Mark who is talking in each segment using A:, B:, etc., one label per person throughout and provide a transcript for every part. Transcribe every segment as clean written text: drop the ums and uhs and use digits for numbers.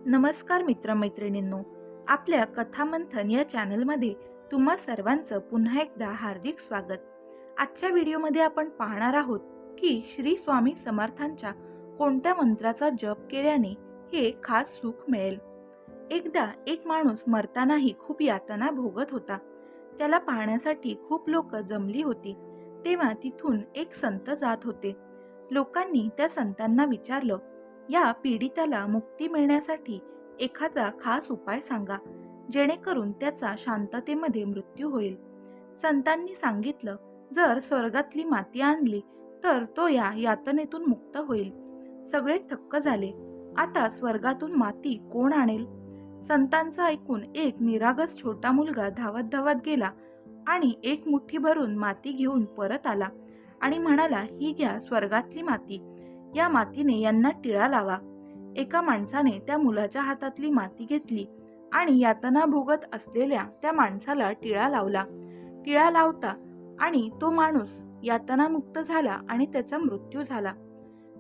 A: नमस्कार मित्रमैत्रिणींनो, आपल्या कथामंथन या चॅनलमध्ये तुम्हा सर्वांचं पुन्हा एकदा हार्दिक स्वागत. आजच्या व्हिडिओमध्ये आपण पाहणार आहोत की श्री स्वामी समर्थांच्या कोणत्या मंत्राचा जप केल्याने हे खास सुख मिळेल. एकदा एक माणूस मरतानाही खूप यातना भोगत होता. त्याला पाहण्यासाठी खूप लोक जमली होती. तेव्हा तिथून एक संत जात होते. लोकांनी त्या संतांना विचारलं, या पीडिताला मुक्ती मिळण्यासाठी एखादा खास उपाय सांगा, जेणेकरून त्याचा शांततेमध्ये मृत्यू होईल. संतांनी सांगितलं, जर स्वर्गातली माती आणली तर तो या यातनेतून मुक्त होईल. सगळे थक्क झाले. आता स्वर्गातून माती कोण आणेल? संतांचं ऐकून एक निरागस छोटा मुलगा धावत धावत गेला आणि एक मुठ्ठी भरून माती घेऊन परत आला आणि म्हणाला, ही घ्या स्वर्गातली माती. या मातीने यांना टिळा लावा. एका माणसाने त्या मुलाच्या हातातली माती घेतली आणि यातना भोगत असलेल्या त्या माणसाला टिळा लावला. टिळा लावता आणि तो माणूस यातनामुक्त झाला आणि त्याचा मृत्यू झाला.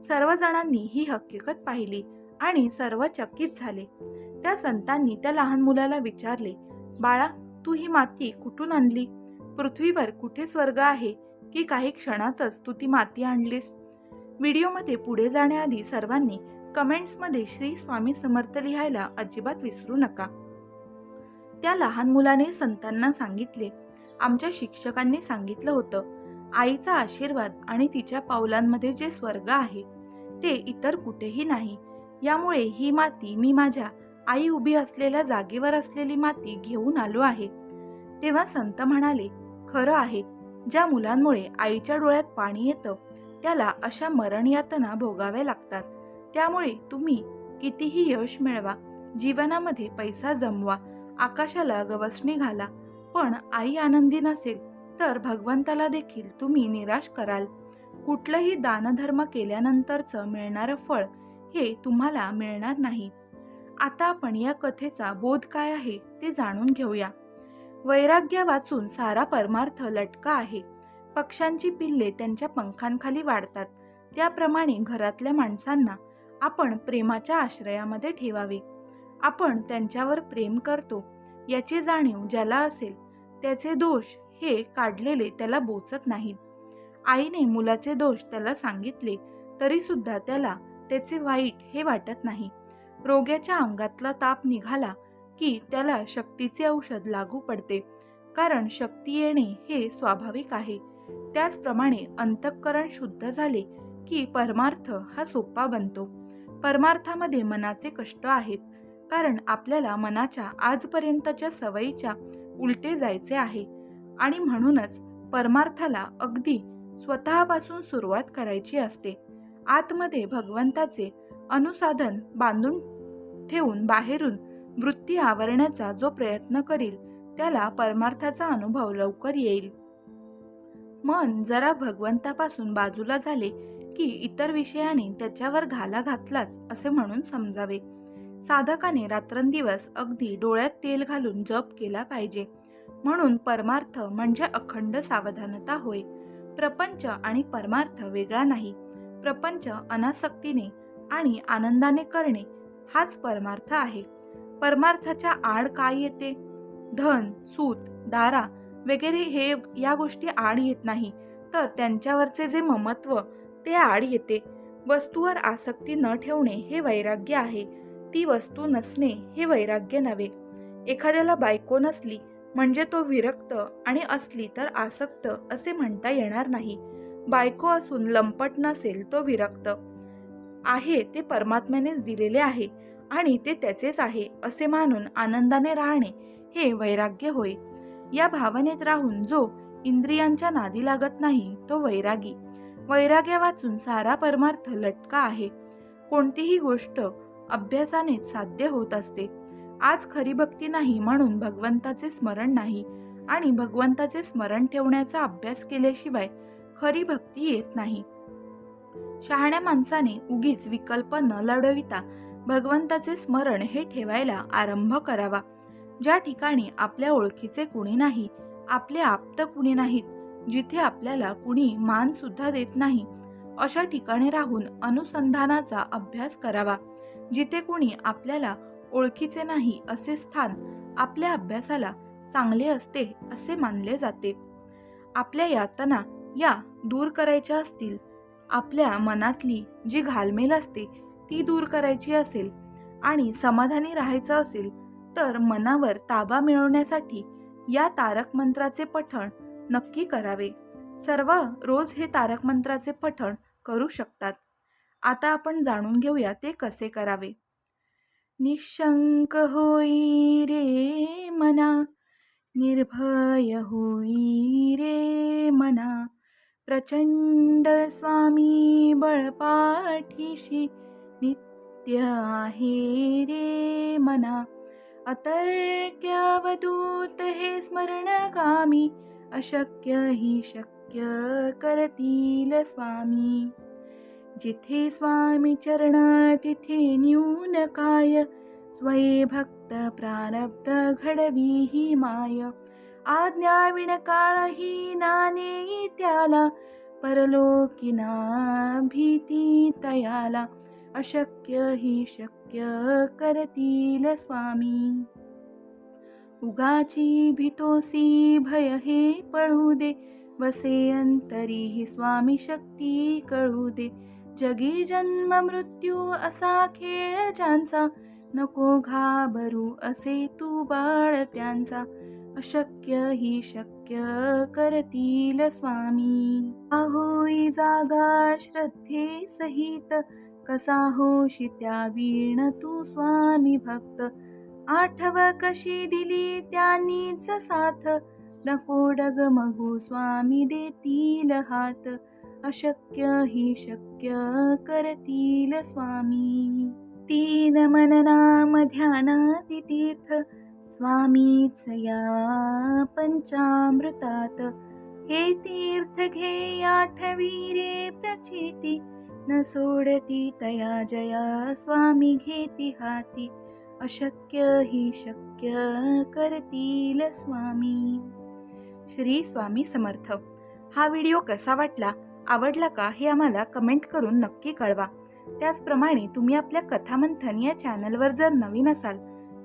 A: सर्वजणांनी ही हकीकत पाहिली आणि सर्व चकित झाले. त्या संतांनी त्या लहान मुलाला विचारले, बाळा, तू ही माती कुठून आणली? पृथ्वीवर कुठे स्वर्ग आहे की काही क्षणातच तू ती माती आणलीस? व्हिडिओमध्ये पुढे जाण्याआधी सर्वांनी कमेंट्समध्ये श्री स्वामी समर्थ लिहायला अजिबात विसरू नका. त्या लहान मुलाने संतांना सांगितले, आमच्या शिक्षकांनी सांगितलं होतं, आईचा आशीर्वाद आणि तिच्या पावलांमध्ये जे स्वर्ग आहे ते इतर कुठेही नाही. यामुळे ही माती मी माझ्या आई उभी असलेल्या जागेवर असलेली माती घेऊन आलो आहे. तेव्हा संत म्हणाले, खरं आहे, ज्या मुलांमुळे आईच्या डोळ्यात पाणी येतं त्याला अशा मरण यातना भोगाव्या लागतात. त्यामुळे तुम्ही कितीही यश मिळवा, जीवनामध्ये पैसा जमवा, आकाशाला गवसणी घाला, पण आई आनंदी नसेल तर भगवंताला देखील तुम्ही निराश कराल. कुठलंही दानधर्म केल्यानंतरचं मिळणारं फळ हे तुम्हाला मिळणार नाही. आता आपण या कथेचा बोध काय आहे ते जाणून घेऊया. वैराग्य वाचून सारा परमार्थ लटका आहे. पक्ष्यांची पिल्ले त्यांच्या पंखांखाली वाढतात, त्याप्रमाणे घरातल्या माणसांना आपण प्रेमाच्या आश्रयामध्ये ठेवावे. आपण त्यांच्यावर प्रेम करतो याची जाणीव ज्याला असेल त्याचे दोष हे काढलेले त्याला बोचत नाहीत. आईने मुलाचे दोष त्याला सांगितले तरी सुद्धा त्याला त्याचे वाईट हे वाटत नाही. रोग्याच्या अंगातला ताप निघाला की त्याला शक्तीचे औषध लागू पडते, कारण शक्ती येणे हे स्वाभाविक आहे. त्याचप्रमाणे अंतःकरण शुद्ध झाले की परमार्थ हा सोपा बनतो. परमार्थामध्ये मनाचे कष्ट आहेत, कारण आपल्याला मनाच्या आजपर्यंतच्या सवयीच्या उलटे जायचे आहे आणि म्हणूनच परमार्थाला अगदी स्वतःपासून सुरुवात करायची असते. आतमध्ये भगवंताचे अनुसाधन बांधून ठेवून बाहेरून वृत्ती आवरण्याचा जो प्रयत्न करील त्याला परमार्थाचा अनुभव लवकर येईल. मन जरा भगवंतापासून बाजूला झाले की इतर विषयाने त्याच्यावर घाला घातलाच असे म्हणून समजावे. साधकाने रात्रंदिवस अगदी डोळ्यात तेल घालून जप केला पाहिजे. म्हणून परमार्थ म्हणजे अखंड सावधानता होय. प्रपंच आणि परमार्थ वेगळा नाही. प्रपंच अनासक्तीने आणि आनंदाने करणे हाच परमार्थ आहे. परमार्थाच्या आड काय येते? धन, सूत, दारा वगैरे हे या गोष्टी आड येत नाही, तर त्यांच्यावरचे जे ममत्व ते आड येते. वस्तूवर आसक्ती न ठेवणे हे वैराग्य आहे. ती वस्तू नसणे हे वैराग्य नव्हे. एखाद्याला बायको नसली म्हणजे तो विरक्त आणि असली तर आसक्त असे म्हणता येणार नाही. बायको असून लंपट नसेल तो विरक्त आहे, ते परमात्म्यानेच दिलेले आहे आणि ते त्याचेच आहे असे मानून आनंदाने राहणे हे वैराग्य होय. या भावनेत राहून जो इंद्रियांच्या नादी लागत नाही तो वैरागी. वैराग्य वाचून सारा परमार्थ लटका आहे. कोणतीही गोष्ट अभ्यासानेच साध्य होत असते. आज खरी भक्ती नाही म्हणून भगवंताचे स्मरण नाही, आणि भगवंताचे स्मरण ठेवण्याचा अभ्यास केल्याशिवाय खरी भक्ती येत नाही. शहाण्या माणसाने उगीच विकल्प न लढविता भगवंताचे स्मरण हे ठेवायला आरंभ करावा. ज्या ठिकाणी आपल्या ओळखीचे कुणी नाही, आपले आप्त कुणी नाहीत, जिथे आपल्याला कुणी मान सुद्धा देत नाही, अशा ठिकाणी राहून अनुसंधानाचा अभ्यास करावा. जिथे कुणी आपल्याला ओळखीचे नाही असे स्थान आपल्या अभ्यासाला चांगले असते असे मानले जाते. आपल्या यातना या दूर करायच्या असतील, आपल्या मनातली जी घालमेल असते ती दूर करायची असेल आणि समाधानी राहायचं असेल तर मनावर ताबा मिळवण्यासाठी या तारक मंत्राचे पठण नक्की करावे. सर्व रोज हे तारक मंत्राचे पठण करू शकतात. आता आपण जाणून घेऊया ते कसे करावे. निशंक होई रे मना, निर्भय होई रे मना, प्रचंड स्वामी बळपाठीशी नित्य आहे रे मना. अतर्क्य अवधूत हे स्मरणगामी, अशक्य ही शक्य करतील स्वामी. जिथे स्वामी चरण तिथे न्यून काय, स्वये भक्त प्रारब्ध घडवी ही माय. आज्ञाविण काळही नाने त्याला, परलोकी ना भीती तयाला. अशक्य ही शक्य करतील स्वामी. उगाची भीतोसी भय हे पळू दे, वसे अंतरी ही स्वामी शक्ती कळू दे. जगी जन्म मृत्यू असा खेळ ज्यांचा, नको घाबरू असे तू बाळ त्यांचा. अशक्य ही शक्य करतील स्वामी. होई जागा श्रद्धे सहित, कसा होशी त्या वीण तू स्वामी भक्त. आठव कशी दिली त्यांनीच साथ, नको डगमगू स्वामी देतील हात. अशक्य ही शक्य करतील स्वामी. तीन मन नाम ध्यानाती तीर्थ, स्वामीच या पंचामृतात. हे तीर्थ घे आठवी रे प्रचिती, न सोडती तया जया स्वामी घेती हाती. अशक्य ही शक्य करतील स्वामी. श्री स्वामी समर्थ. हा व्हिडिओ कसा वाटला, आवडला का हे आम्हाला कमेंट करून नक्की कळवा. त्याचप्रमाणे तुम्ही आपल्या कथामंथन या चॅनलवर जर नवीन असाल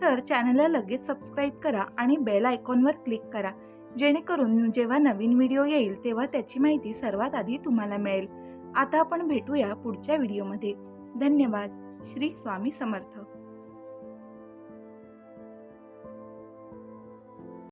A: तर चॅनलला लगेच सबस्क्राईब करा आणि बेल आयकॉनवर क्लिक करा, जेणेकरून जेव्हा नवीन व्हिडिओ येईल तेव्हा त्याची माहिती सर्वात आधी तुम्हाला मिळेल. आता आपण भेटूया पुढच्या व्हिडिओमध्ये. धन्यवाद. श्री स्वामी समर्थ.